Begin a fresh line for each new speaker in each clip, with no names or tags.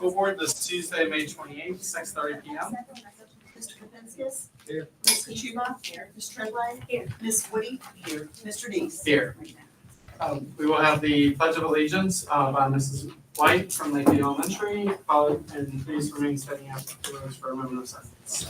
School Board this Tuesday, May 28th, 6:30 p.m.
Mr. Kapinskis?
Here.
Ms. Kachuba? Here. Ms. Treadway? Here. Ms. Woody? Here. Mr. Dees?
Here. We will have the Pledge of Allegiance by Mrs. White from Lakeview Elementary, followed, and please remain standing afterwards for a moment of silence.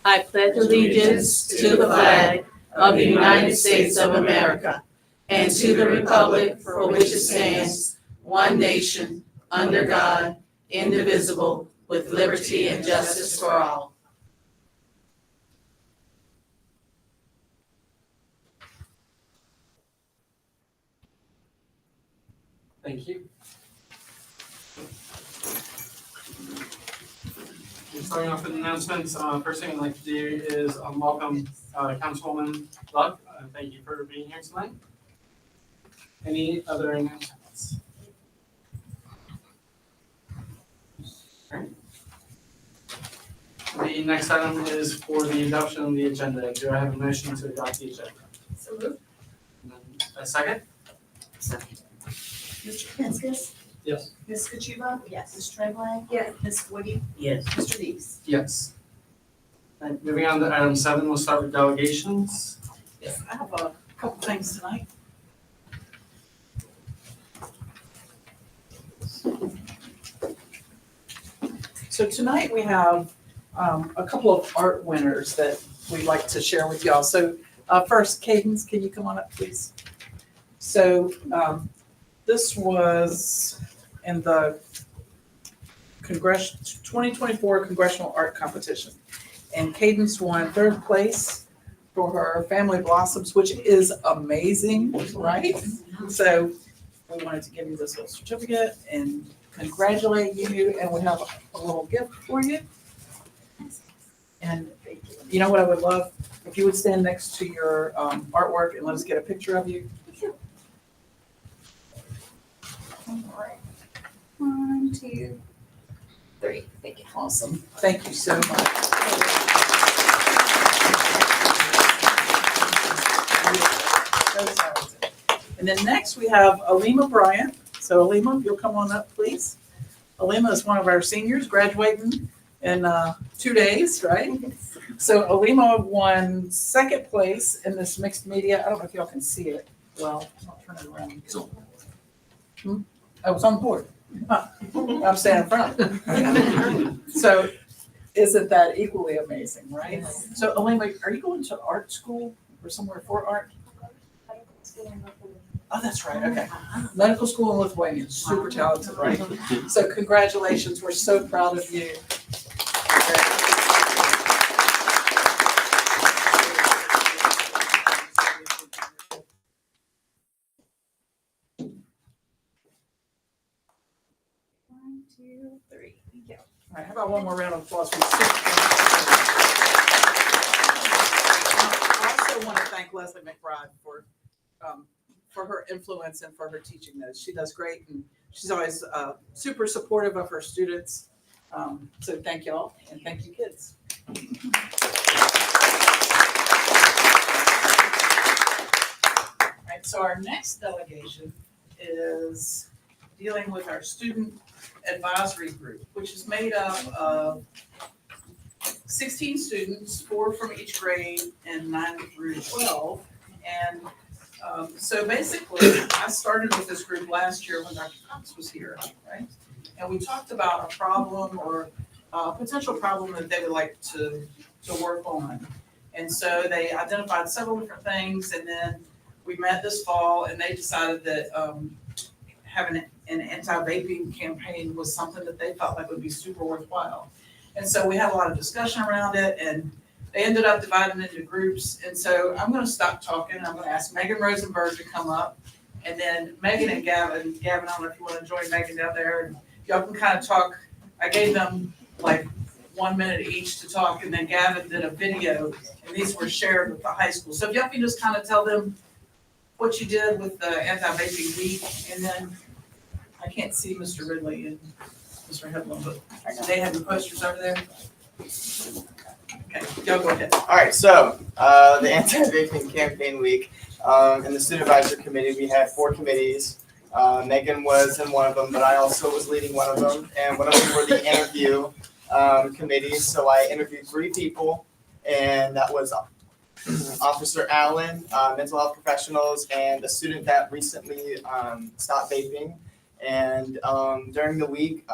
I pledge allegiance to the flag of the United States of America and to the republic for which it stands, one nation, under God, indivisible, with liberty and justice for all.
Thank you. Starting off with announcements, first thing I'd like to do is welcome Councilwoman Luck. Thank you for being here tonight. Any other announcements? Alright. The next item is for the adoption of the agenda. Do I have a motion to adopt the agenda?
So moved.
And then a second?
Second. Mr. Kapinskis?
Yes.
Ms. Kachuba?
Yes.
Ms. Treadway? Yes. Ms. Woody?
Yes.
Mr. Dees?
Yes. And moving on to item 7, we'll start with delegations.
Yes, I have a couple things tonight. So tonight we have a couple of art winners that we'd like to share with y'all. So first, Cadence, can you come on up, please? So this was in the 2024 Congressional Art Competition. And Cadence won 3rd place for her Family Blossoms, which is amazing, right? So we wanted to give you this little certificate and congratulate you, and we have a little gift for you. And you know what I would love? If you would stand next to your artwork and let us get a picture of you.
All right. 1, 2, 3. Thank you.
Awesome. Thank you so much. So talented. And then next we have Alima Bryant. So Alima, if you'll come on up, please. Alima is one of our seniors graduating in 2 days, right? So Alima won 2nd place in this mixed media. I don't know if y'all can see it. Well, I'll turn it around. Oh, it's on the board. I'm standing in front. So isn't that equally amazing, right? So Alima, are you going to art school or somewhere for art? Oh, that's right, okay. Medical school in Lithuania, super talented, right? So congratulations, we're so proud of you.
One, 2, 3. Thank you.
All right, how about one more round of applause for I also want to thank Leslie McBride for her influence and for her teaching those. She does great, and she's always super supportive of her students. So thank y'all, and thank you, kids. All right, so our next delegation is dealing with our student advisory group, which is made up of 16 students, 4 from each grade, and 9 through 12. And so basically, I started with this group last year when Dr. Cox was here, right? And we talked about a problem or a potential problem that they would like to work on. And so they identified several different things, and then we met this fall, and they decided that having an anti-vaping campaign was something that they felt like would be super worthwhile. And so we had a lot of discussion around it, and they ended up dividing into groups. And so I'm going to stop talking. I'm going to ask Megan Rosenberg to come up, and then Megan and Gavin. Gavin, I don't know if you want to join Megan down there, and y'all can kind of talk. I gave them like 1 minute each to talk, and then Gavin did a video, and these were shared with the high school. So if y'all can just kind of tell them what you did with the anti-vaping week, and then I can't see Mr. Ridley and Mr. Headland, but they have the posters over there. Okay, y'all go ahead.
All right, so the anti-vaping campaign week, in the student advisory committee, we have 4 committees. Megan was in one of them, but I also was leading one of them, and one of them were the interview committee. So I interviewed 3 people, and that was Officer Allen, mental health professionals, and a student that recently stopped vaping. And during the week,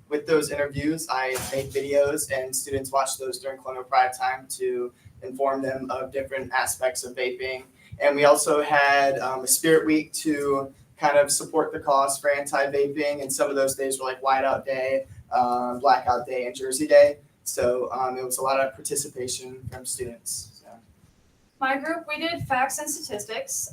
with those interviews, I made videos, and students watched those during Colonial Pride time to inform them of different aspects of vaping. And we also had a Spirit Week to kind of support the cause for anti-vaping, and some of those days were like Whiteout Day, Blackout Day, and Jersey Day. So it was a lot of participation from students. So.
My group, we did facts and statistics.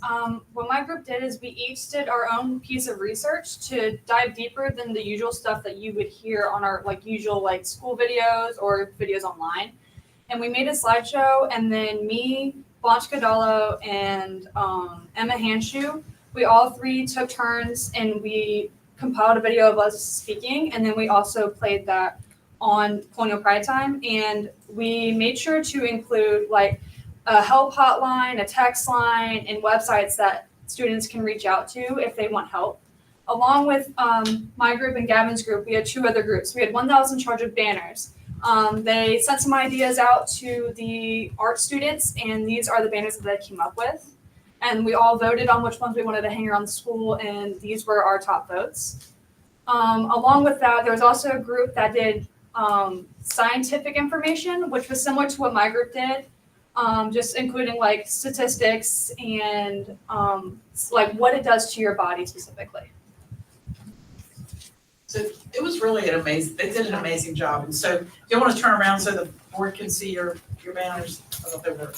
What my group did is we each did our own piece of research to dive deeper than the usual stuff that you would hear on our usual school videos or videos online. And we made a slideshow, and then me, Blanche Cadallo, and Emma Hanshoe, we all 3 took turns, and we compiled a video of us speaking, and then we also played that on Colonial Pride time. And we made sure to include a help hotline, a text line, and websites that students can reach out to if they want help. Along with my group and Gavin's group, we had 2 other groups. We had one that was in charge of banners. They sent some ideas out to the art students, and these are the banners that they came up with. And we all voted on which ones we wanted to hang around the school, and these were our top votes. Along with that, there was also a group that did scientific information, which was similar to what my group did, just including statistics and what it does to your body specifically.
So it was really they did an amazing job. And so do you want to turn around so the board can see your banners? I thought they were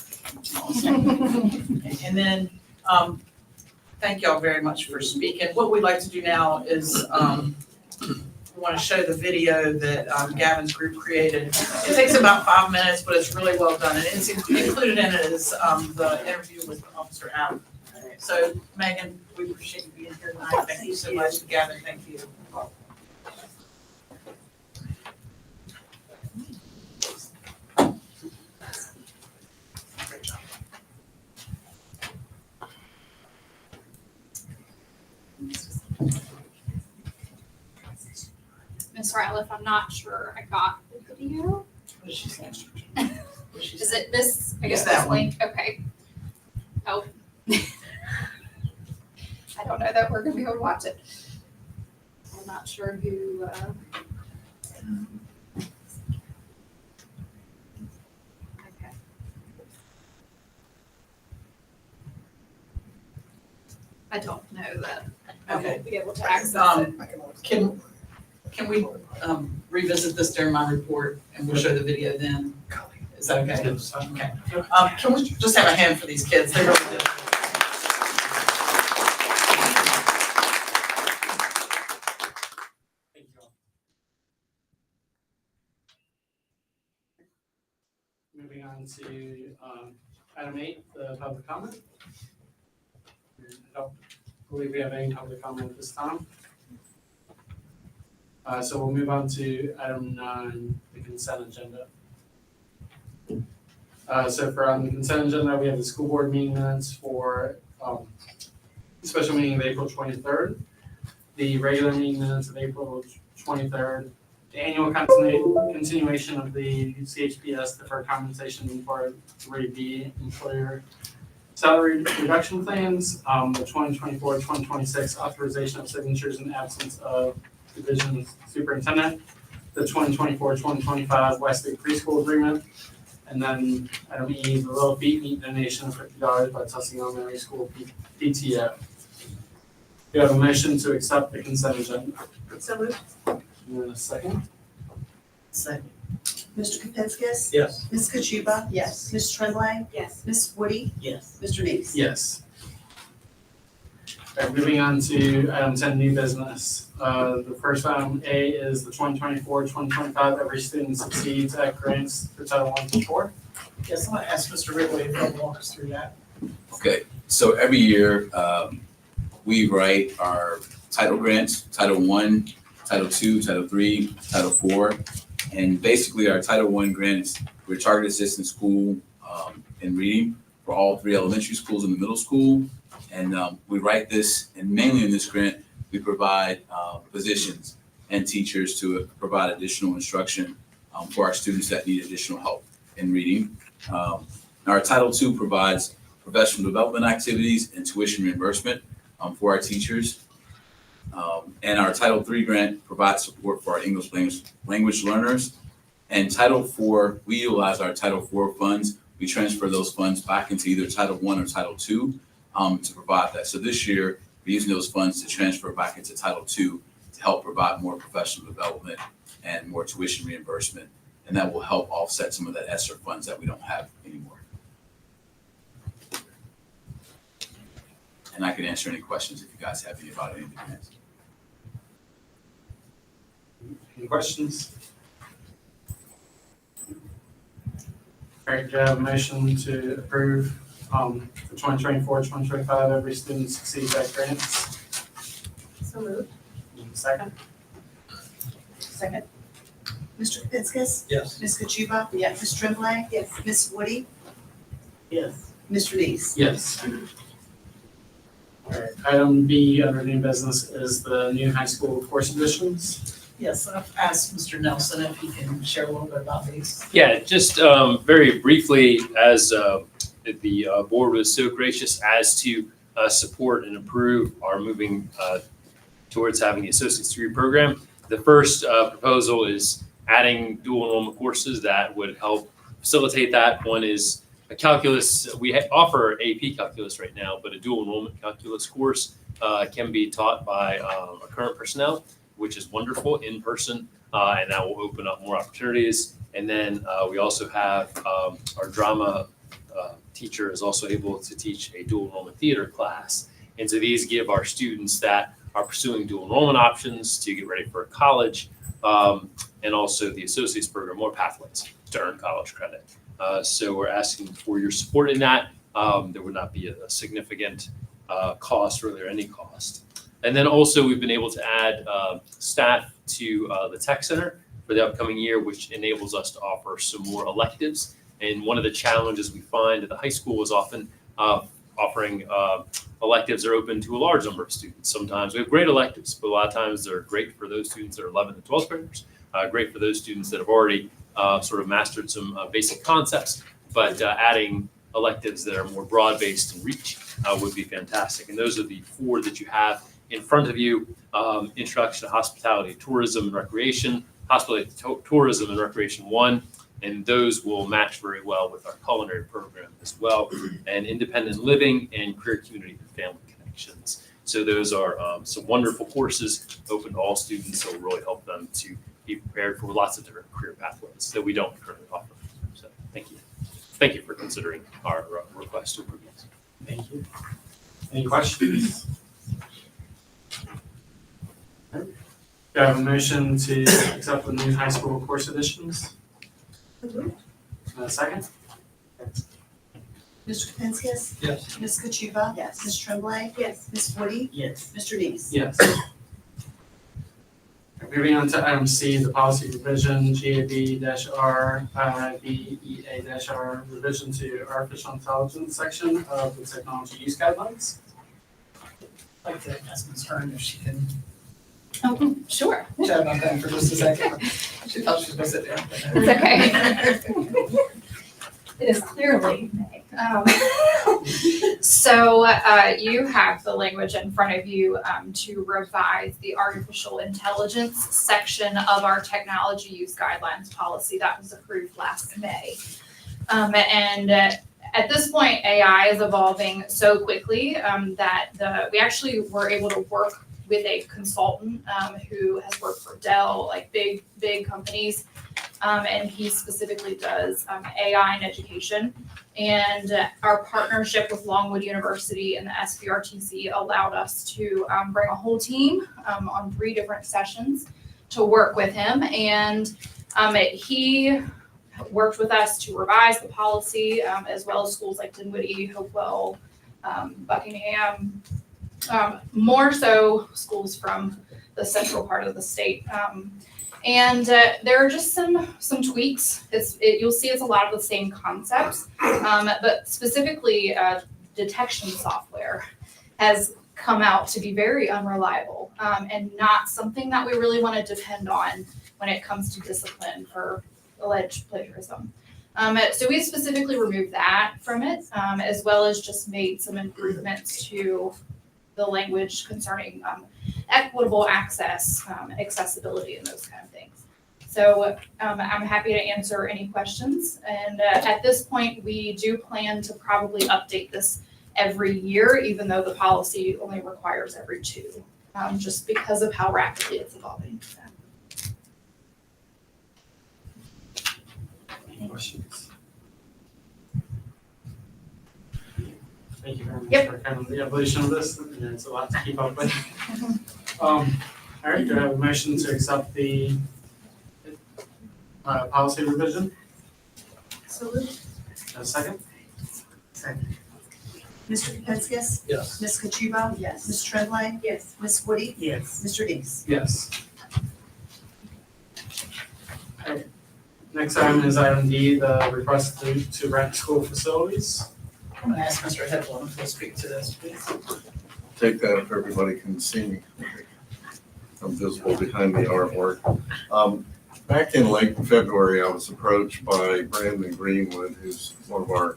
awesome. And then, thank y'all very much for speaking. What we'd like to do now is, we want to show the video that Gavin's group created. It takes about 5 minutes, but it's really well done. And it's included in it is the interview with Officer Allen. So Megan, we appreciate you being here tonight. Thank you so much. Gavin, thank you.
Ms. Ratliff, I'm not sure I got the video.
What is she saying?
Is it this? I guess
It's that
this link. Okay. Oh. I don't know that we're gonna be able to watch it. I'm not sure who. Okay. I don't know that I
Okay.
won't be able to access it.
Can we revisit this during my report and we'll show the video then? Is that okay? Okay. Can we just have a hand for these kids? They really did.
Thank you all. Moving on to item 8, the public comment. I don't believe we have any public comment at this time. So we'll move on to item 9, the consent agenda. So for on the consent agenda, we have the school board meeting minutes for special meeting of April 23rd, the regular meeting minutes of April 23rd, the annual continuation of the CHPS deferred compensation for 3B employer salary reduction plans, the 2024-2026 authorization of signatures in absence of division superintendent, the 2024-2025 Westlake preschool agreement, and then item E, the Little Feet meat donation of $50 by Tussie Elementary School PTO. We have a motion to accept the consent agenda.
So moved.
In a second.
Second.
Mr. Kapinskis?
Yes.
Ms. Kachuba?
Yes.
Ms. Tremblay?
Yes.
Ms. Woody?
Yes.
Mr. Neese?
Yes. All right, moving on to item 10, new business. The first item A is the 2024-2025 Every Student Succeeds Act grants for Title I through 4.
Yes, I'm gonna ask Mr. Ridley if he'll walk us through that.
Okay, so every year, we write our title grants, Title I, Title II, Title III, Title IV. And basically our Title I grants, we're targeted assistant school in reading for all 3 elementary schools and the middle school. And we write this, and mainly in this grant, we provide positions and teachers to provide additional instruction for our students that need additional help in reading. Our Title II provides professional development activities and tuition reimbursement for our teachers. And our Title III grant provides support for our English language learners. And Title IV, we utilize our Title IV funds. We transfer those funds back into either Title I or Title II to provide that. So this year, we're using those funds to transfer back into Title II to help provide more professional development and more tuition reimbursement. And that will help offset some of that ESSER funds that we don't have anymore. And I can answer any questions if you guys have any about any of the grants.
Any questions? All right, do I have a motion to approve for 2024, 2025, Every Student Succeeds Act grants?
So moved.
Second?
Second. Mr. Kapiskas?
Yes.
Ms. Kachuba?
Yes.
Ms. Tremblay? Yes. Ms. Woody?
Yes.
Mr. Dees?
Yes. All right, item B under new business is the new high school course additions.
Yes, I've asked Mr. Nelson if he can share a little bit about these.
Yeah, just very briefly, as the board was so gracious as to support and approve our moving towards having the associate's degree program. The first proposal is adding dual enrollment courses that would help facilitate that. One is a calculus. We offer AP calculus right now, but a dual enrollment calculus course can be taught by our current personnel, which is wonderful in person, and that will open up more opportunities. And then we also have our drama teacher is also able to teach a dual enrollment theater class. And so these give our students that are pursuing dual enrollment options to get ready for college, and also the associate's program, more pathways to earn college credit. So we're asking for your support in that. There would not be a significant cost, really, or any cost. And then also we've been able to add staff to the tech center for the upcoming year, which enables us to offer some more electives. And one of the challenges we find at the high school is often offering electives are open to a large number of students. Sometimes we have great electives, but a lot of times they're great for those students that are 11th and 12th graders, great for those students that have already sort of mastered some basic concepts, but adding electives that are more broad-based in reach would be fantastic. And those are the 4 that you have in front of you: Introduction to Hospitality, Tourism, and Recreation, Hospitality, Tourism, and Recreation 1, and those will match very well with our culinary program as well, and Independent Living and Career, Community, and Family Connections. So those are some wonderful courses open to all students that will really help them to be prepared for lots of different career pathways that we don't currently offer. So thank you. Thank you for considering our request to approve this.
Thank you. Any questions? Do I have a motion to accept the new high school course additions? Second?
Mr. Kapiskas?
Yes.
Ms. Kachuba?
Yes.
Ms. Tremblay?
Yes.
Ms. Woody?
Yes.
Mr. Dees?
Yes. Moving on to item C, the policy revision, GAB-R, BEA-R, revision to artificial intelligence section of the technology use guidelines.
I'd like to ask Ms. Hearn if she can
Sure.
chat on that for just a second. She thought she was gonna sit down.
It's okay. It is clearly May. So you have the language in front of you to revise the artificial intelligence section of our technology use guidelines policy that was approved last May. And at this point, AI is evolving so quickly that we actually were able to work with a consultant who has worked for Dell, like big companies, and he specifically does AI in education. And our partnership with Longwood University and the SBRTC allowed us to bring a whole team on 3 different sessions to work with him. And he worked with us to revise the policy, as well as schools like Dinwiddie, Hopewell, Buckingham, more so schools from the central part of the state. And there are just some tweaks. You'll see it's a lot of the same concepts, but specifically detection software. has come out to be very unreliable, and not something that we really want to depend on when it comes to discipline for alleged plagiarism. So we specifically removed that from it, as well as just made some improvements to the language concerning equitable access, accessibility, and those kind of things. So I'm happy to answer any questions. And at this point, we do plan to probably update this every year, even though the policy only requires every 2, just because of how rapidly it's evolving. So.
Any questions? Thank you very much
Yep.
for kind of the evolution of this, and it's a lot to keep up with. All right, do I have a motion to accept the policy revision?
So moved.
A second?
Second. Mr. Katskas?
Yes.
Ms. Kachuba?
Yes.
Ms. Treadway?
Yes.
Ms. Woody?
Yes.
Mr. Dees?
Yes. Okay. Next item is item D, the request to rent school facilities.
I'm gonna ask Mr. Hedlund to speak to this, please.
Take that if everybody can see me. I'm visible behind the artwork. Back in late February, I was approached by Brandon Greenwood, who's one of our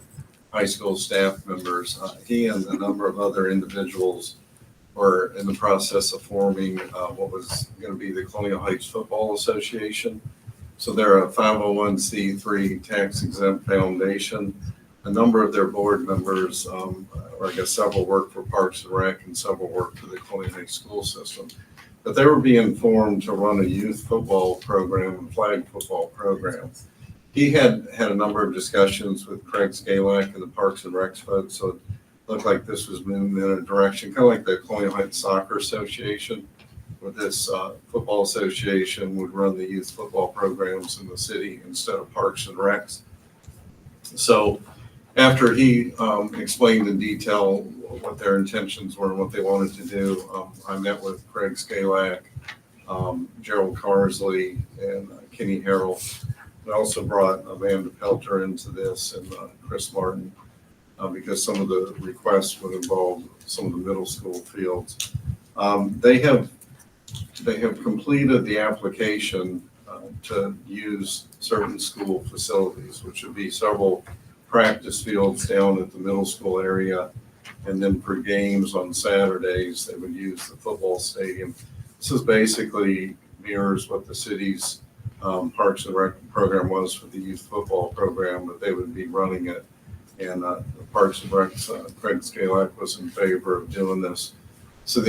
high school staff members. He and a number of other individuals were in the process of forming what was going to be the Colonial Heights Football Association. So they're a 501c3 tax exempt foundation. A number of their board members, or I guess several work for Parks and Rec and several work for the Colonial Heights school system. But they were being formed to run a youth football program and flag football program. He had a number of discussions with Craig Scalak and the Parks and Rec folks, so it looked like this was moving in a direction, kind of like the Colonial Heights Soccer Association, where this football association would run the youth football programs in the city instead of Parks and Recs. So after he explained in detail what their intentions were and what they wanted to do, I met with Craig Scalak, Gerald Carsley, and Kenny Harrell. I also brought Amanda Pelter into this and Chris Martin, because some of the requests would involve some of the middle school fields. They have completed the application to use certain school facilities, which would be several practice fields down at the middle school area. And then for games on Saturdays, they would use the football stadium. This is basically mirrors what the city's Parks and Rec program was for the youth football program, but they would be running it. And the Parks and Rec, Craig Scalak was in favor of doing this. So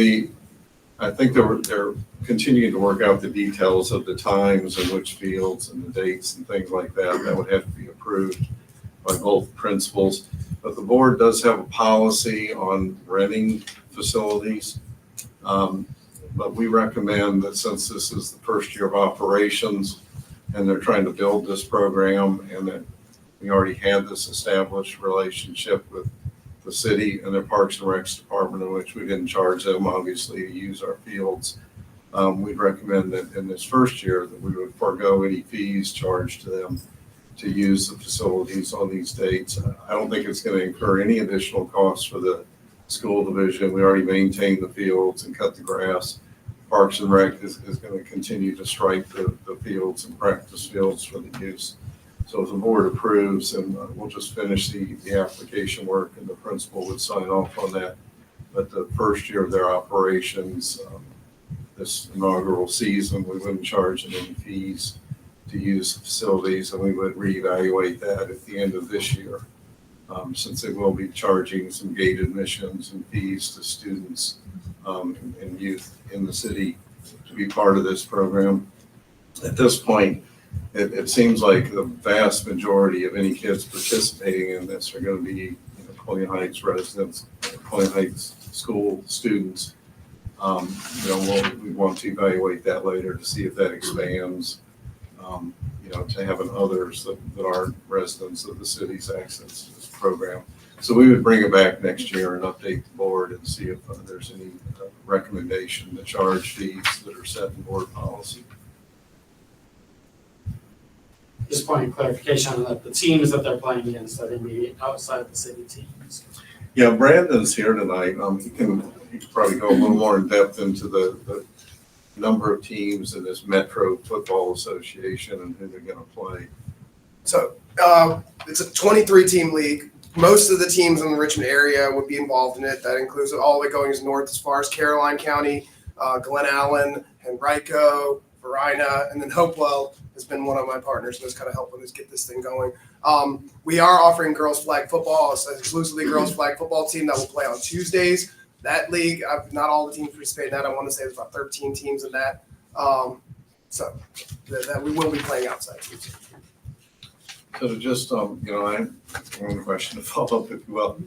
I think they're continuing to work out the details of the times and which fields and the dates and things like that. That would have to be approved by both principals. But the board does have a policy on renting facilities. But we recommend that since this is the first year of operations and they're trying to build this program and that we already had this established relationship with the city and their Parks and Recs department, in which we didn't charge them obviously to use our fields, we'd recommend that in this first year that we would forego any fees charged to them to use the facilities on these dates. I don't think it's going to incur any additional costs for the school division. We already maintain the fields and cut the grass. Parks and Rec is going to continue to stripe the fields and practice fields for the use. So if the board approves, and we'll just finish the application work and the principal would sign off on that. But the first year of their operations, this inaugural season, we wouldn't charge them any fees to use the facilities, and we would reevaluate that at the end of this year, since they will be charging some gate admissions and fees to students and youth in the city to be part of this program. At this point, it seems like the vast majority of any kids participating in this are going to be Colonial Heights residents, Colonial Heights school students. We want to evaluate that later to see if that expands. To having others that aren't residents of the city's access to this program. So we would bring it back next year and update the board and see if there's any recommendation to charge fees that are set in board policy.
Just point of clarification on that, the teams that they're playing against are going to be outside the city teams.
Yeah, Brandon's here tonight. He can probably go a little more in depth into the number of teams in this Metro Football Association and who they're gonna play.
So it's a 23-team league. Most of the teams in the Richmond area would be involved in it. That includes all the way going as north as far as Caroline County, Glen Allen, Henrico, Varina, and then Hopewell has been one of my partners and has kind of helping us get this thing going. We are offering girls flag football, it's exclusively girls flag football team that will play on Tuesdays. That league, not all the teams participate in that. I want to say there's about 13 teams in that. So that we will be playing outside Tuesday.
So to just, I have one question to follow up, if you will.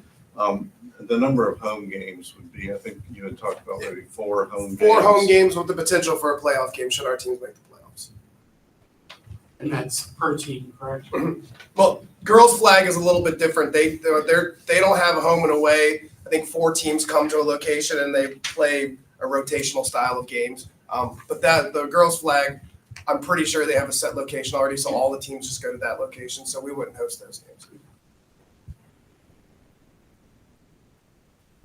The number of home games would be, I think you had talked about maybe 4 home games.
4 home games with the potential for a playoff game should our teams make the playoffs.
And that's per team, correct?
Well, girls flag is a little bit different. They don't have a home and away. I think 4 teams come to a location and they play a rotational style of games. But the girls flag, I'm pretty sure they have a set location already, so all the teams just go to that location. So we wouldn't host those games.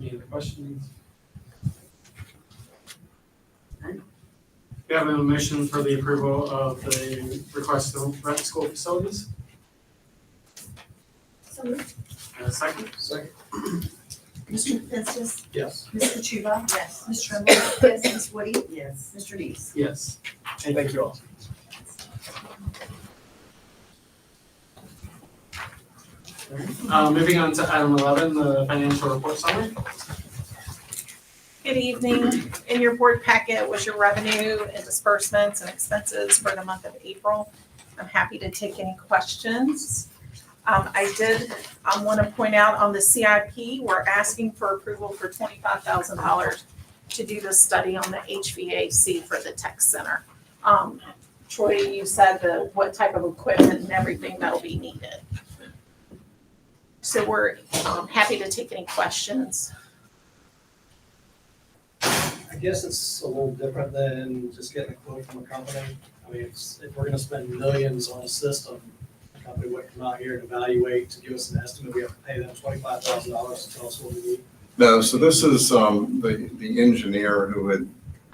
Any other questions? Alright. We have a motion for the approval of the request to rent school facilities. And a second?
Second. Mr. Festus,
Yes.
Ms. Kachuba. Yes. Ms. Tremblay. Yes. Ms. Woody. Yes. Mr. Dees.
Yes.
Thank you all.
Moving on to item 11, the financial report summary.
Good evening. In your board packet was your revenue and disbursements and expenses for the month of April. I'm happy to take any questions. I did want to point out on the CIP, we're asking for approval for $25,000 to do the study on the HVAC for the tech center. Troy, you said what type of equipment and everything that'll be needed. So we're happy to take any questions.
I guess it's a little different than just getting a quote from a company. I mean, if we're gonna spend millions on a system, a company would come out here and evaluate to give us an estimate. We have to pay them $25,000 to tell us what we need.
No, so this is the engineer who had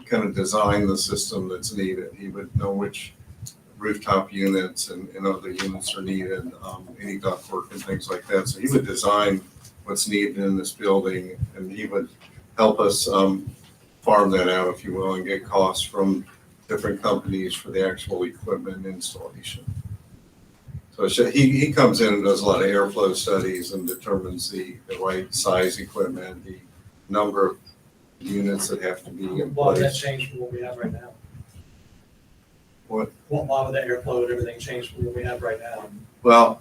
kind of designed the system that's needed. He would know which rooftop units and other units are needed, any ductwork and things like that. So he would design what's needed in this building, and he would help us farm that out, if you will, and get costs from different companies for the actual equipment installation. So he comes in and does a lot of airflow studies and determines the right size equipment, the number of units that have to be in
Why would that
place.
change from what we have right now?
What?
Why would the airflow and everything change from what we have right now?
Well,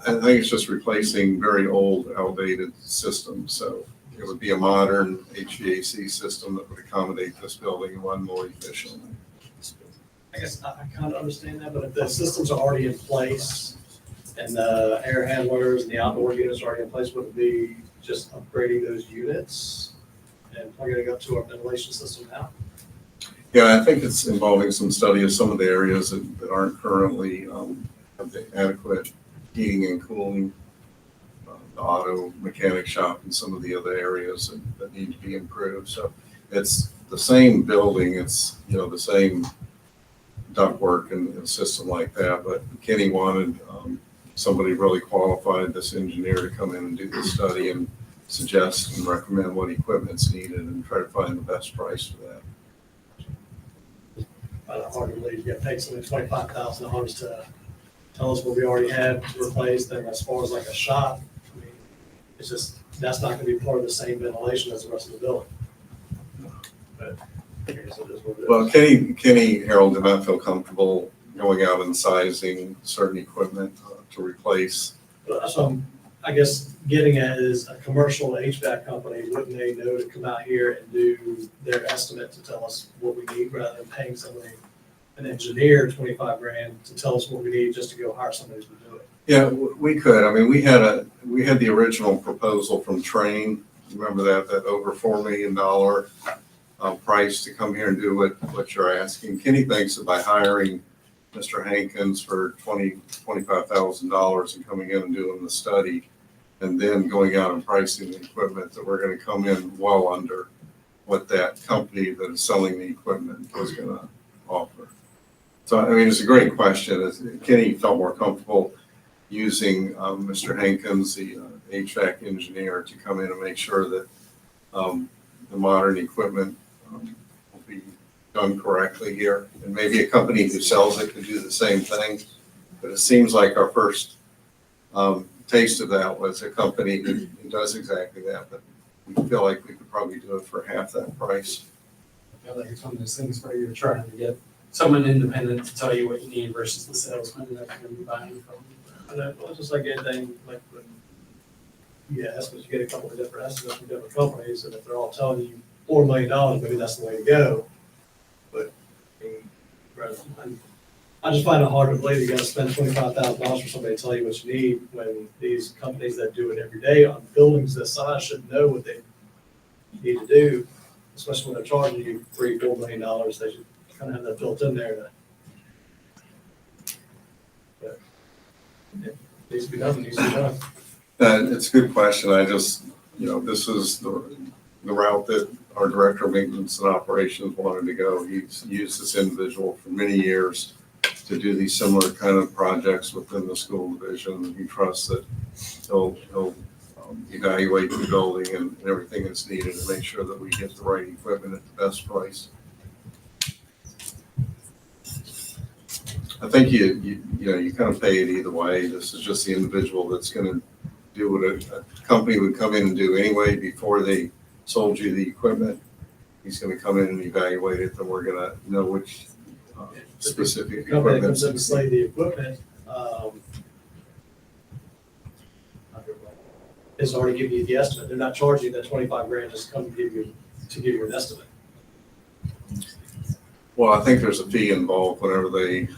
I think it's just replacing very old, outdated systems. So it would be a modern HVAC system that would accommodate this building and run more efficiently.
I guess I kind of understand that, but if the systems are already in place and the air handlers and the outdoor units are already in place, would it be just upgrading those units and plugging it up to our ventilation system now?
Yeah, I think it's involving some study of some of the areas that aren't currently have the adequate heating and cooling, the auto mechanic shop and some of the other areas that need to be improved. So it's the same building, it's, the same ductwork and system like that, but Kenny wanted somebody really qualified, this engineer, to come in and do the study and suggest and recommend what equipment's needed and try to find the best price for that.
Hard to believe you have to pay somebody $25,000 to tell us what we already have to replace. Then as far as like a shop, I mean, it's just, that's not gonna be part of the same ventilation as the rest of the building. But I guess it is what it is.
Well, Kenny Harold did not feel comfortable going out and sizing certain equipment to replace.
But that's what I'm, I guess, getting at is a commercial HVAC company, wouldn't they know to come out here and do their estimate to tell us what we need rather than paying somebody, an engineer, $25,000 to tell us what we need just to go hire somebody to do it?
Yeah, we could. I mean, we had the original proposal from Train. Remember that over $4 million price to come here and do what you're asking. Kenny thinks that by hiring Mr. Hankins for $25,000 and coming in and doing the study, and then going out and pricing the equipment, that we're gonna come in well under what that company that is selling the equipment is gonna offer. So, I mean, it's a great question. Kenny felt more comfortable using Mr. Hankins, the HVAC engineer, to come in and make sure that the modern equipment will be done correctly here. And maybe a company who sells it could do the same thing. But it seems like our first taste of that was a company who does exactly that. But we feel like we could probably do it for half that price.
I feel like it's one of those things where you're trying to get someone independent to tell you what you need versus the salesman that you're gonna be buying from.
And then, well, just like anything, like when you ask, but you get a couple of different estimates from different companies, and if they're all telling you $4 million, maybe that's the way to go. But, I mean, I just find it hard to believe you gotta spend $25,000 for somebody to tell you what you need, when these companies that do it every day on buildings this size should know what they need to do, especially when they're charging you $3-4 million, they should kind of have that built in there. But it needs to be done, it needs to be done.
It's a good question. I just, this is the route that our director of maintenance and operations wanted to go. He's used this individual for many years to do these similar kind of projects within the school division. He trusts that he'll evaluate the building and everything that's needed to make sure that we get the right equipment at the best price. I think you kind of pay it either way. This is just the individual that's going to do what a company would come in and do anyway before they sold you the equipment. He's going to come in and evaluate it, and we're going to know which specific
The company that
equipment.
comes in to slay the equipment, is already giving you the estimate. They're not charging you that 25 grand just to come give you an estimate.
Well, I think there's a fee involved whenever they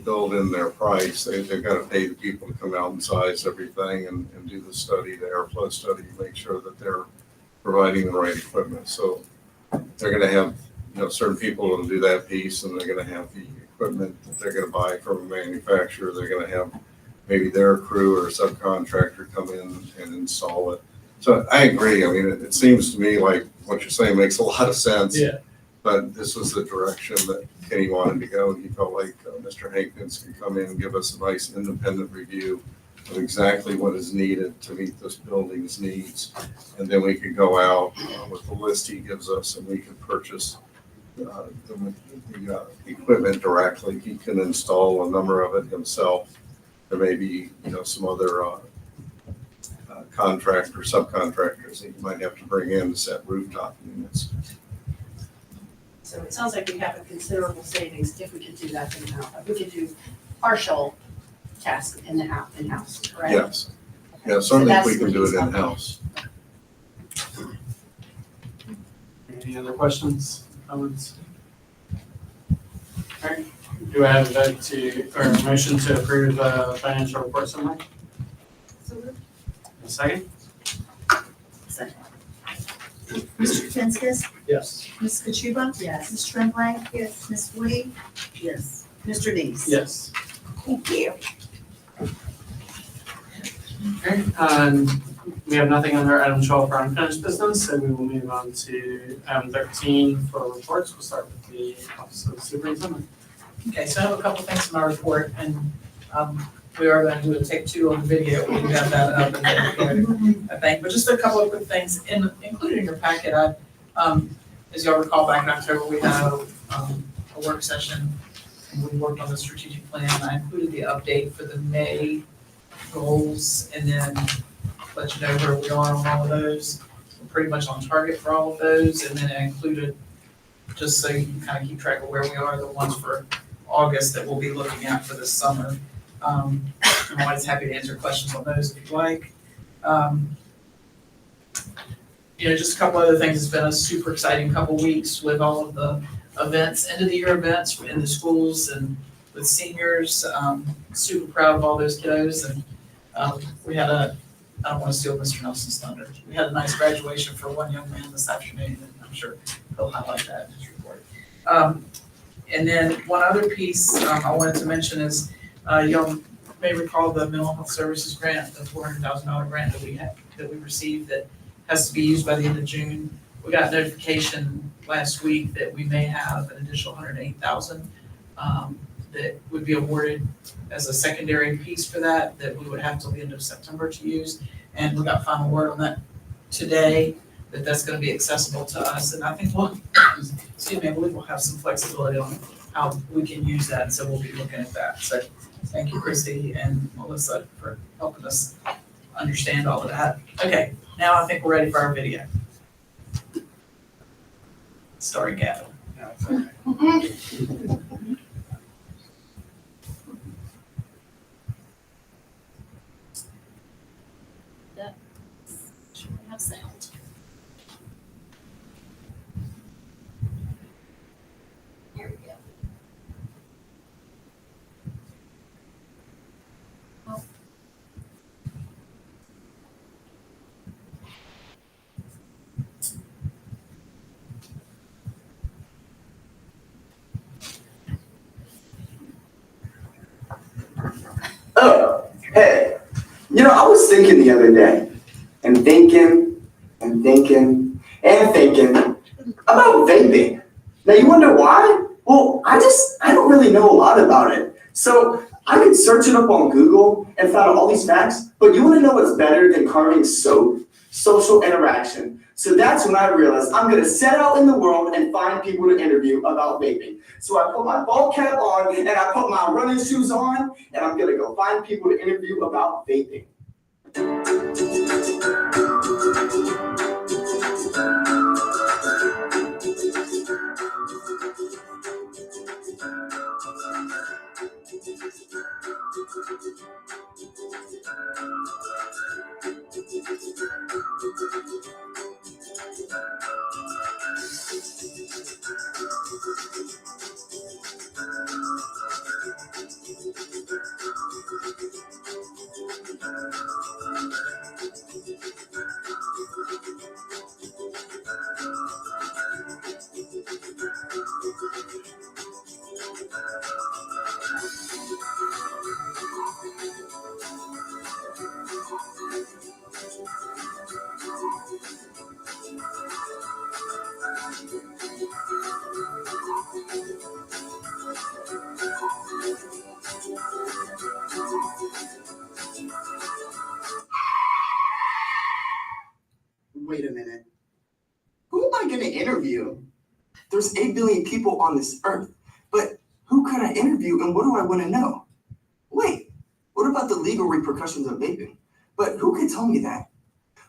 build in their price. They've got to pay the people to come out and size everything and do the study, the airflow study, make sure that they're providing the right equipment. So they're going to have, certain people that'll do that piece, and they're going to have the equipment that they're going to buy from a manufacturer. They're going to have maybe their crew or subcontractor come in and install it. So I agree. I mean, it seems to me like what you're saying makes a lot of sense.
Yeah.
But this was the direction that Kenny wanted to go. He felt like Mr. Hankins could come in and give us a nice independent review of exactly what is needed to meet this building's needs. And then we could go out with the list he gives us, and we could purchase the equipment directly. He can install a number of it himself. There may be, some other subcontractors that you might have to bring in to set rooftop units.
So it sounds like we have a considerable savings if we could do that in-house. If we could do partial tasks in-house, correct?
Yes. Yeah, certainly if we
that's
can do it
what he's
in-house.
Any other questions, comments? All right, do I have a vote or a motion to approve financial report summary? A second?
Mr. Katsounis?
Yes.
Ms. Kachuba? Yes. Ms. Tremblay? Yes. Ms. Woody? Yes. Mr. Dees?
Yes.
Thank you.
Okay, we have nothing under item 12 for unfinished business, so we will move on to item 13 for reports. We'll start with the Office of the Superintendent.
Okay, so I have a couple things in my report, and we are going to do a take two on the video. We have that up and I think, but just a couple of quick things, included in your packet. As y'all recall, back in October, we had a work session, and we worked on the strategic plan. I included the update for the May goals, and then let you know where we are on all of those. We're pretty much on target for all of those, and then I included, just so you can kind of keep track of where we are, the ones for August that we'll be looking at for this summer. I'm always happy to answer questions on those if you'd like. Just a couple other things. It's been a super exciting couple weeks with all of the events, end of the year events in the schools and with seniors. Super proud of all those kiddos, and we had I don't want to steal Mr. Nelson's thunder. We had a nice graduation for one young man this afternoon, and I'm sure he'll highlight that in his report. And then one other piece I wanted to mention is, y'all may recall the mental health services grant, the $400,000 grant that we received that has to be used by the end of June. We got notification last week that we may have an additional $108,000 that would be awarded as a secondary piece for that we would have till the end of September to use. And we got final word on that today, that's gonna be accessible to us. And I think I believe we'll have some flexibility on how we can use that. So we'll be looking at that. So thank you, Christy and Melissa, for helping us understand all of that. Okay, now I think we're ready for our video. Sorry, Gavin.
Should we have sound? Here we go.
Oh, hey, I was thinking the other day, and thinking about vaping. Now you wonder why? Well, I don't really know a lot about it. So I could search it up on Google and found all these facts, but you wanna know what's better than carving soap? Social interaction. So that's when I realized I'm gonna set out in the world and find people to interview about vaping. So I put my ball cap on and I put my running shoes on and I'm gonna go find people to interview about vaping. Wait a minute. Who am I going to interview? There's 8 billion people on this earth, but who could I interview and what do I want to know? Wait, what about the legal repercussions of vaping? But who could tell me that?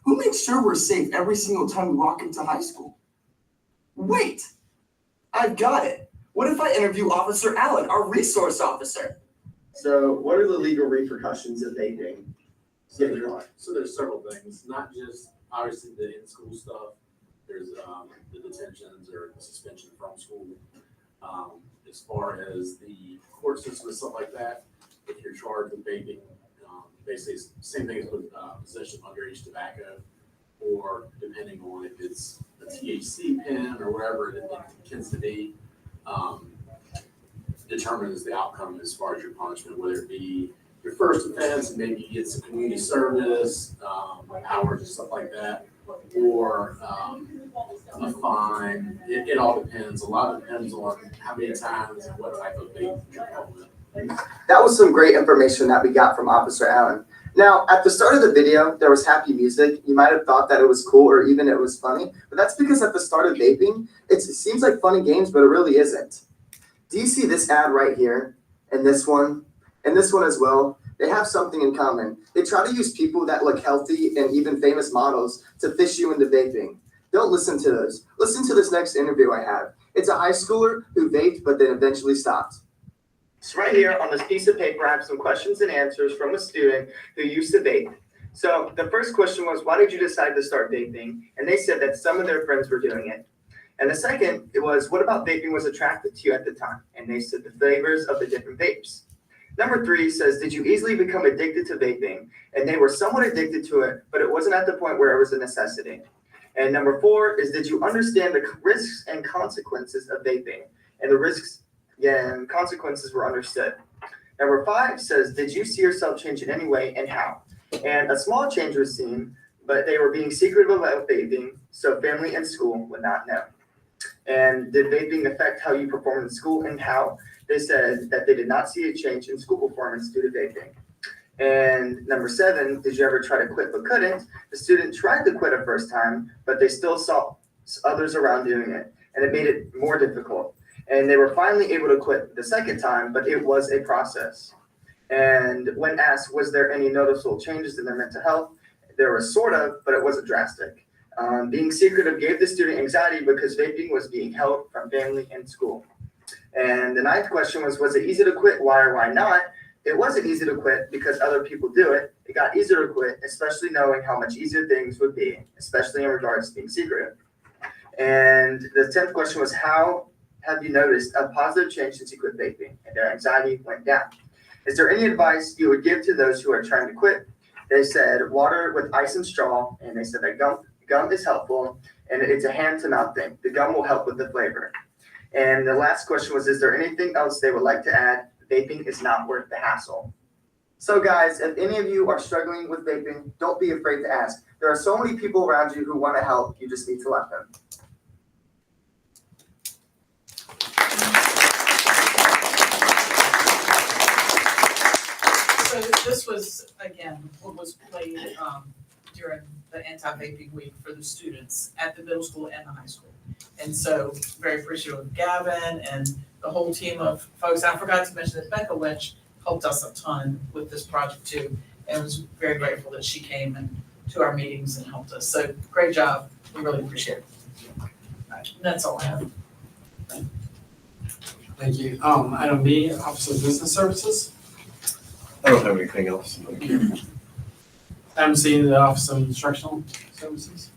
Who makes sure we're safe every single time we walk into high school? Wait, I've got it. What if I interview Officer Allen, our resource officer? So what are the legal repercussions of vaping?
So there's several things, not just obviously the in-school stuff. There's the detentions or suspension from school. As far as the court system and stuff like that, if you're charged with vaping, basically it's the same thing as with possession of underage tobacco, or depending on if it's a THC pen or whatever it tends to be, determines the outcome as far as your punishment, whether it be your first offense and maybe you get some community service, hours and stuff like that, or a fine. It all depends. A lot depends on how many times and what type of vape you're held with.
That was some great information that we got from Officer Allen. Now, at the start of the video, there was happy music. You might have thought that it was cool or even it was funny, but that's because at the start of vaping, it seems like funny games, but it really isn't. Do you see this ad right here, and this one as well? They have something in common. They try to use people that look healthy and even famous models to fish you into vaping. Don't listen to those. Listen to this next interview I have. It's a high schooler who vaped but then eventually stopped. So right here on this piece of paper, I have some questions and answers from a student who used to vape. So the first question was, why did you decide to start vaping? And they said that some of their friends were doing it. And the second, it was, what about vaping was attractive to you at the time? And they said the flavors of the different vapes. Number 3 says, did you easily become addicted to vaping? And they were somewhat addicted to it, but it wasn't at the point where it was a necessity. And number 4 is, did you understand the risks and consequences of vaping? And the risks and consequences were understood. Number 5 says, did you see yourself change in any way and how? And a small change was seen, but they were being secretive about vaping, so family and school would not know. And did vaping affect how you perform in school and how? They said that they did not see a change in school performance due to vaping. And number 7, did you ever try to quit but couldn't? The student tried to quit a first time, but they still saw others around doing it, and it made it more difficult. And they were finally able to quit the second time, but it was a process. And when asked, was there any noticeable changes in their mental health? There was sort of, but it wasn't drastic. Being secretive gave the student anxiety because vaping was being held from family and school. And the 9th question was it easy to quit? Why or why not? It wasn't easy to quit because other people do it. It got easier to quit, especially knowing how much easier things would be, especially in regards to being secretive. And the 10th question was, how have you noticed a positive change since you quit vaping? And their anxiety went down. Is there any advice you would give to those who are trying to quit? They said water with ice and straw, and they said that gum is helpful, and it's a hand-to-mouth thing. The gum will help with the flavor. And the last question was, is there anything else they would like to add? Vaping is not worth the hassle. So guys, if any of you are struggling with vaping, don't be afraid to ask. There are so many people around you who want to help. You just need to let them.
So this was, again, what was played during the anti-vaping week for the students at the middle school and the high school. And so very appreciative of Gavin and the whole team of folks. I forgot to mention that Becca Lynch helped us a ton with this project too, and was very grateful that she came and to our meetings and helped us. So great job. We really appreciate it. All right, that's all I have.
Thank you. Item B, Office of Business Services.
I don't have anything else. Thank you.
Item C, the Office of Instructional Services.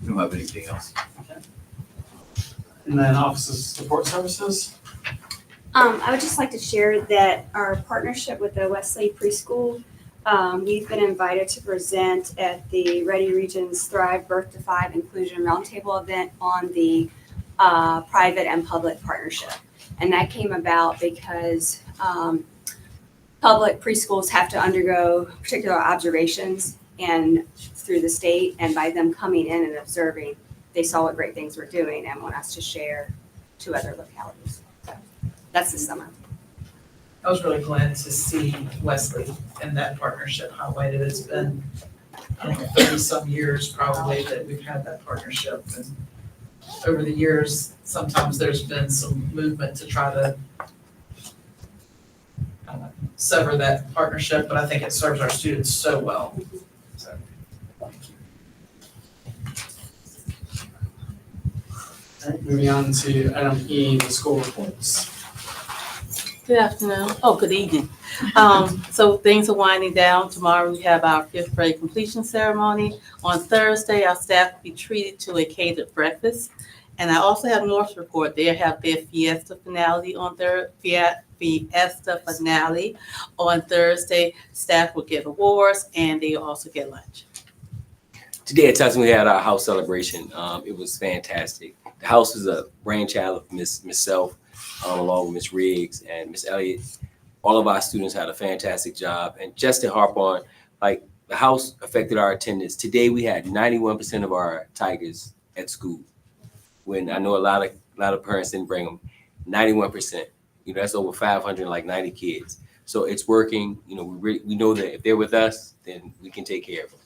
We don't have anything else.
And then Office of Support Services.
I would just like to share that our partnership with the Wesley Preschool, we've been invited to present at the Ready Regions Thrive Birth to 5 Inclusion Roundtable event on the private and public partnership. And that came about because public preschools have to undergo particular observations and through the state, and by them coming in and observing, they saw what great things we're doing and want us to share to other localities. So that's this summer.
I was really glad to see Wesley and that partnership highlighted. It's been, 30-some years probably that we've had that partnership. And over the years, sometimes there's been some movement to try to sever that partnership, but I think it serves our students so well. So, thank you.
All right, moving on to item E, the school reports.
Good afternoon. Oh, good evening. So things are winding down. Tomorrow we have our 5th grade completion ceremony. On Thursday, our staff will be treated to a catered breakfast. And I also have North's report. They have their Fiesta finale on Fiesta finale on Thursday. Staff will get awards and they also get lunch.
Today at Tustin, we had our house celebration. It was fantastic. The house is a brainchild of Miss Self, along with Miss Riggs and Miss Elliott. All of our students had a fantastic job. And just to harp on, like, the house affected our attendance. Today we had 91% of our Tigers at school. When I know a lot of parents didn't bring them, 91%. That's over 590 kids. So it's working. We know that if they're with us, then we can take care of them.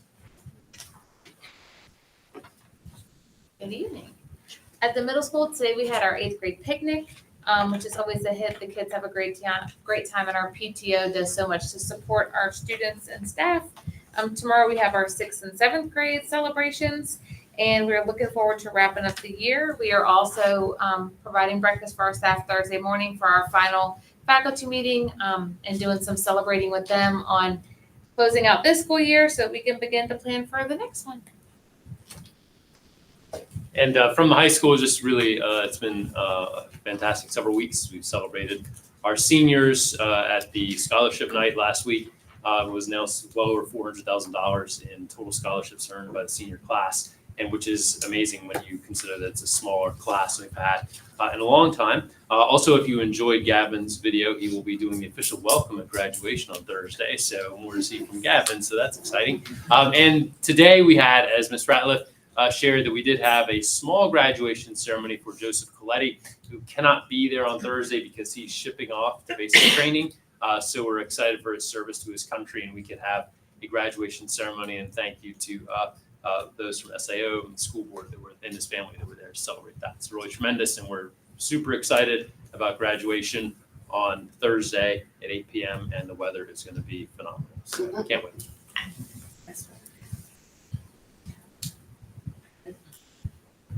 Good evening. At the middle school today, we had our 8th grade picnic, which is always a hit. The kids have a great time, and our PTO does so much to support our students and staff. Tomorrow we have our 6th and 7th grade celebrations, and we're looking forward to wrapping up the year. We are also providing breakfast for our staff Thursday morning for our final faculty meeting, and doing some celebrating with them on closing out this school year so we can begin to plan for the next one.
And from the high school, just really, it's been a fantastic several weeks. We've celebrated our seniors at the scholarship night last week. It was announced well over $400,000 in total scholarships earned by the senior class. and which is amazing when you consider that it's a smaller class we've had in a long time. Also, if you enjoyed Gavin's video, he will be doing the official welcome at graduation on Thursday, so more to see from Gavin, so that's exciting. And today we had, as Ms. Ratliff shared, that we did have a small graduation ceremony for Joseph Coletti, who cannot be there on Thursday because he's shipping off to basic training. So we're excited for his service to his country, and we could have a graduation ceremony, and thank you to those from SAO and the school board that were in his family that were there to celebrate that. It's really tremendous, and we're super excited about graduation on Thursday at 8 p.m. and the weather is going to be phenomenal. So can't wait.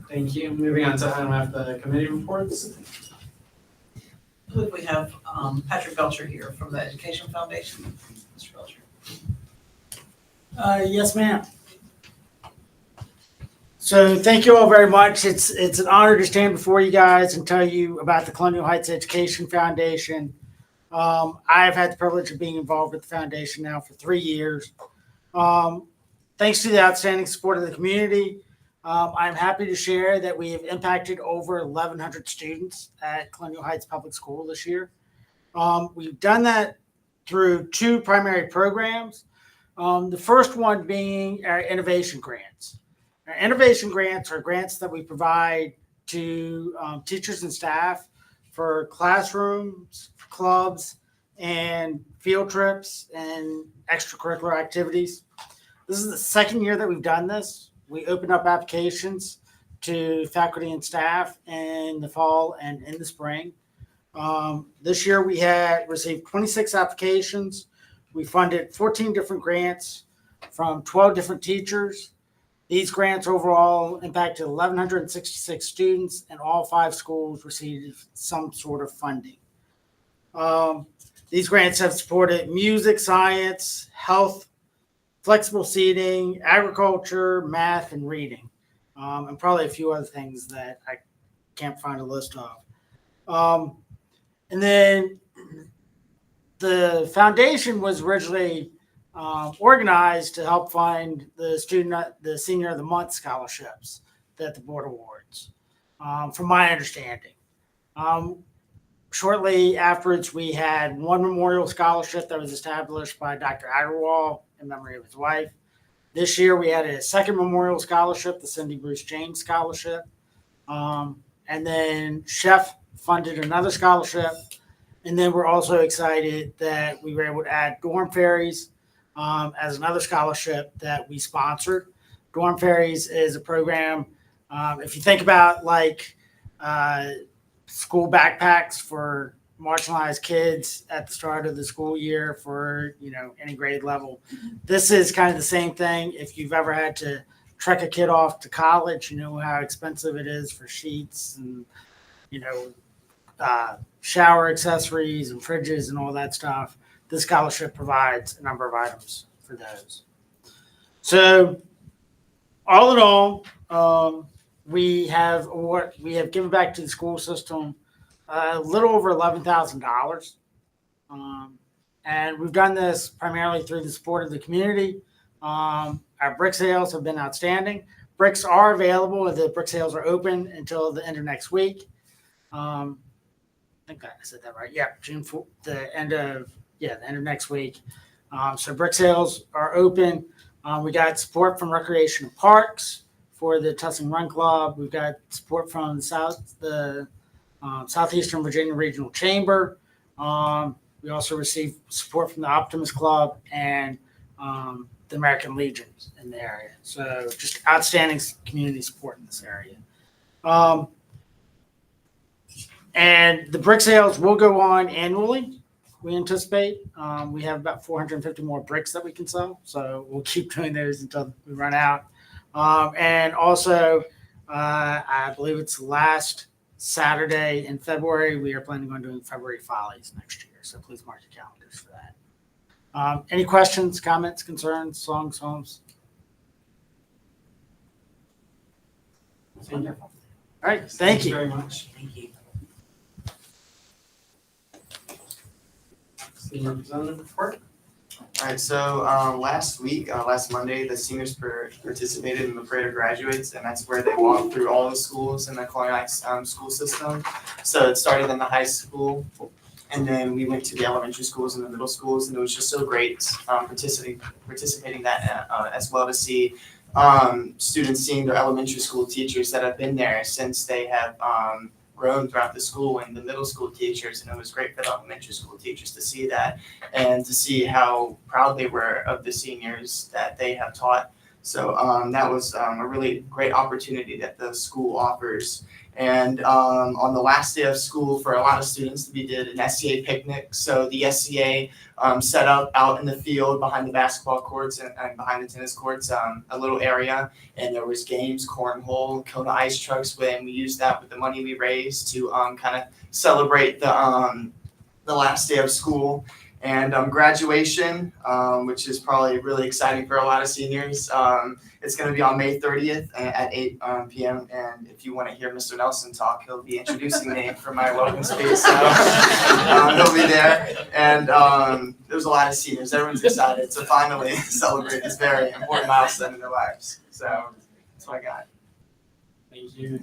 Thank you. Moving on to item F, the committee reports.
I believe we have Patrick Belcher here from the Education Foundation. Mr. Belcher.
Yes, ma'am. So thank you all very much. It's an honor to stand before you guys and tell you about the Colonial Heights Education Foundation. I've had the privilege of being involved with the foundation now for 3 years. Thanks to the outstanding support of the community, I'm happy to share that we have impacted over 1,100 students at Colonial Heights Public School this year. We've done that through 2 primary programs. The first one being our innovation grants. Our innovation grants are grants that we provide to teachers and staff for classrooms, for clubs, and field trips and extracurricular activities. This is the second year that we've done this. We opened up applications to faculty and staff in the fall and in the spring. This year we had received 26 applications. We funded 14 different grants from 12 different teachers. These grants overall impacted 1,166 students, and all 5 schools received some sort of funding. These grants have supported music, science, health, flexible seating, agriculture, math, and reading, and probably a few other things that I can't find a list of. And then the foundation was originally organized to help fund the Senior of the Month scholarships that the board awards, from my understanding. Shortly afterwards, we had one memorial scholarship that was established by Dr. Agarwal in memory of his wife. This year, we added a second memorial scholarship, the Cindy Bruce James Scholarship. And then Chef funded another scholarship. And then we're also excited that we were able to add Dorm Fairies as another scholarship that we sponsored. Dorm Fairies is a program, if you think about like school backpacks for marginalized kids at the start of the school year for, any grade level. This is kind of the same thing. If you've ever had to trek a kid off to college, you know how expensive it is for sheets and, shower accessories and fridges and all that stuff. This scholarship provides a number of items for those. So all in all, we have given back to the school system a little over $11,000. And we've done this primarily through the support of the community. Our brick sales have been outstanding. Bricks are available. The brick sales are open until the end of next week. I think I said that right. Yeah, June 4th, the end of next week. So brick sales are open. We got support from Recreation and Parks for the Tussing Run Club. We've got support from the Southeastern Virginia Regional Chamber. We also received support from the Optimist Club and the American Legion in the area. So just outstanding community support in this area. And the brick sales will go on annually, we anticipate. We have about 450 more bricks that we can sell. So we'll keep doing those until we run out. And also, I believe it's last Saturday in February, we are planning on doing February Follies next year. So please mark your calendars for that. Any questions, comments, concerns, songs, homes?
Wonderful.
All right, thank you.
Very much.
Thank you.
Senior Representative report.
Alright, so last week, last Monday, the seniors participated in the Parade of Graduates, and that's where they walked through all the schools in the Colonial Heights school system. So it started in the high school, and then we went to the elementary schools and the middle schools, and it was just so great participating that as well to see students seeing their elementary school teachers that have been there since they have grown throughout the school, and the middle school teachers, and it was great for the elementary school teachers to see that and to see how proud they were of the seniors that they have taught. So that was a really great opportunity that the school offers. And on the last day of school, for a lot of students, we did an SCA picnic. So the SCA set up out in the field behind the basketball courts and behind the tennis courts, a little area, and there was games, cornhole, Kona ice trucks, and we used that with the money we raised to kind of celebrate the last day of school. And graduation, which is probably really exciting for a lot of seniors. It's going to be on May 30th at 8 p.m. And if you want to hear Mr. Nelson talk, he'll be introducing me for my welcome speech. So he'll be there. And there's a lot of seniors. Everyone's excited to finally celebrate this very important milestone in their lives. So that's what I got.
Thank you.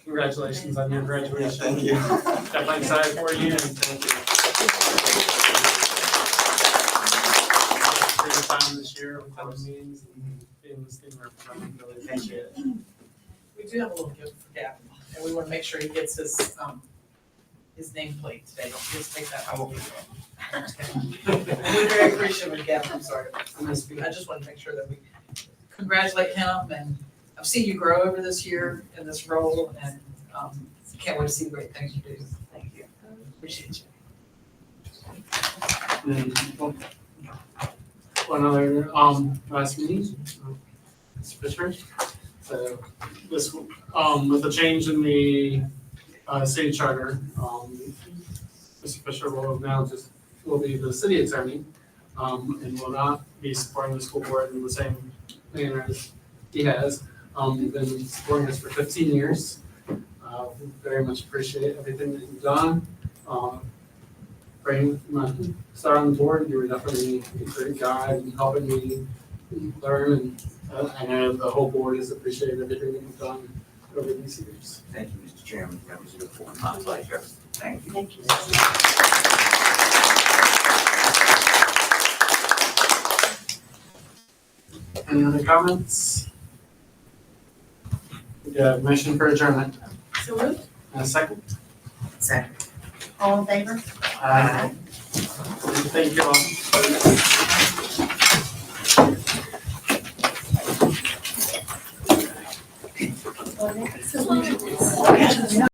Congratulations on your graduation.
Thank you.
Definitely excited for you, and thank you. For your time this year with our meetings and being the student representative, really appreciate it.
We do have a little gift for Gavin, and we want to make sure he gets his nameplate today. Don't just take that out. We're very appreciative of Gavin, I'm sorry. I just want to make sure that we congratulate him, and I've seen you grow over this year in this role, and can't wait to see the great things you do. Thank you. Appreciate you.
And one other last meeting, Mr. Fisher. So this with the change in the city charter, Mr. Fisher will be the city attorney and will not be supporting the school board in the same manner as he has. He's been supporting us for 15 years. We very much appreciate everything that you've done. Bring my start on the board, you were definitely a great guide and helping me learn, and I know the whole board has appreciated everything that you've done over these years.
Thank you, Mr. Chairman. That was my pleasure. Thank you.
Thank you.
Any other comments? We have a motion for adjournment.
So moved.
And a second.
Second. All in favor?
Thank you all.